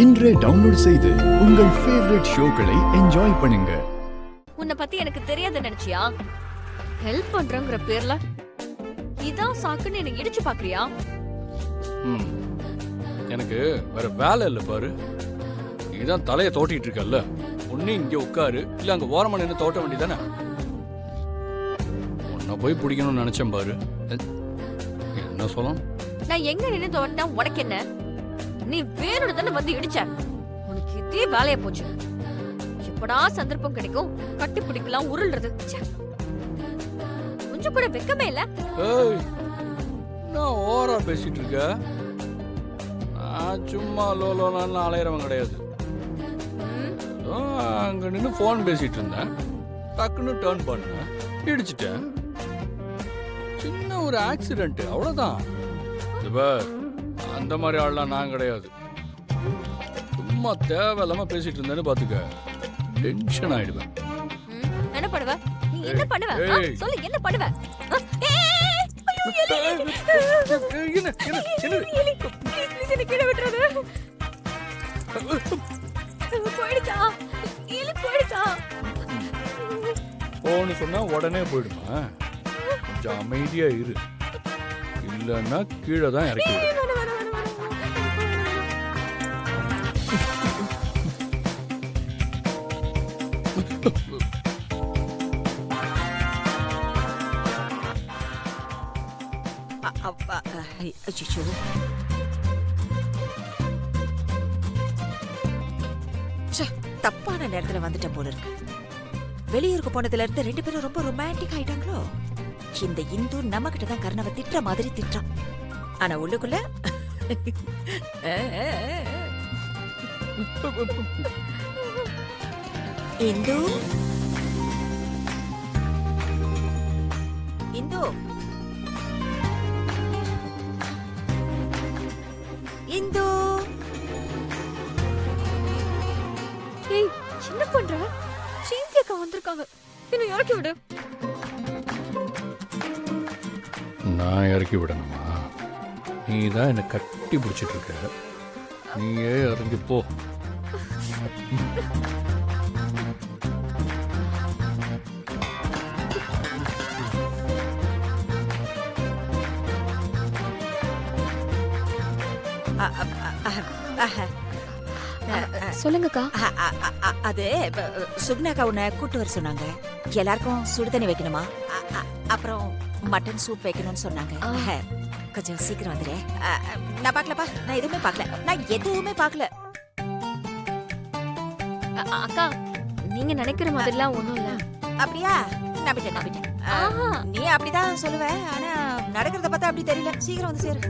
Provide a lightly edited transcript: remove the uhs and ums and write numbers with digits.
இன்றே டவுன்லோட் செய்து உங்கள் ஃபேவரட் ஷோக்களை என்ஜாய் பண்ணுங்க. உன்னை பத்தி எனக்கு தெரியாத நினைச்சியா? ஹெல்ப் பண்றங்கிற பேர்ல இதான் சாக்குன்னு எனக்கு இடிச்சு பாக்குறியா? எனக்கு வேற வேலை இல்ல பாரு. நீதான் தலைய தோட்டிட்டு இருக்கல்ல, ஒண்ணு இங்க உட்காரு இல்ல அங்க ஓரமா நின்று தோட்ட வேண்டியதானே. உன்னை போய் பிடிக்கணும்னு நினைச்சேன் பாரு. என்ன சொல்லணும்? நான் எங்க நின்று தோட்டினா உனக்கு என்ன? நீ வேணும்னு தானே வந்து இடிச்ச. உனக்கு இதே வேலையா போச்சு. எப்படா சந்தர்ப்பம் கிடைக்கும் கட்டி பிடிக்கலாம் உருள்றது. கொஞ்சம் கூட வெக்கமே இல்ல. ஏய், நான் ஓவரா பேசிட்டு இருக்க. நான் சும்மா லோலோலான்னு அலையிறவன் கிடையாது. அங்க நின்று போன் பேசிட்டு இருந்தேன், டக்குன்னு டர்ன் பண்ணேன், இடிச்சிட்டேன். சின்ன ஒரு ஆக்சிடென்ட், அவ்வளவுதான். அந்த மாதிரி ஆள்லாம் நான் கிடையாது. சும்மா தேவையில்லாம பேசிட்டு இருந்தேன்னு பாத்துக்க, டென்ஷன் ஆயிடுவேன். என்ன பண்ணுவ? நீ என்ன பண்ணுவ? சொல்லு, என்ன பண்ணுவ? போன்னு சொன்னா உடனே போயிடுமா? கொஞ்சம் அமைதியா இரு, இல்லன்னா கீழே தான் இறக்கி விடு. தப்பான நேரத்துல வந்துட்ட போல இருக்கு. வெளியூருக்கு போனதுல இருந்து ரெண்டு பேரும் ரொம்ப ரொமான்டிக் ஆயிட்டாங்களோ. இந்த இந்து நம்ம கிட்ட தான் கர்ணவ திட்டுற மாதிரி திட்டுறான். ஆனா உள்ளுக்குள்ள இந்து இந்து இந்து ஏய், என்ன பண்ற? சீந்தி அக்கா வந்திருக்காங்க, என்ன இறக்கி விடு. நான் இறக்கி விடணுமா? நீ தான் என்னை கட்டி பிடிச்சிட்டு இருக்க, நீயே இறங்கி போ. சொல்லுங்கக்கா. அது சுகுணாக்கா உன்னை கூட்டு வர சொன்னாங்க. எல்லாருக்கும் சுடுதண்ணி வைக்கணுமா, அப்புறம் மட்டன் சூப் வைக்கணும்னு சொன்னாங்க. கொஞ்சம் சீக்கிரம் வந்துரு. நான் பார்க்கலப்பா, நான் எதுவுமே பார்க்கல, நான் எதுவுமே பார்க்கல. அக்கா, நீங்க நினைக்கிற மாதிரிலாம் ஒண்ணும் இல்ல. அப்படியா? நம்பிட்டேன். நீ அப்படிதான் சொல்லுவ, ஆனா நடக்கிறத பார்த்தா அப்படி தெரியல. சீக்கிரம் வந்து சேரு.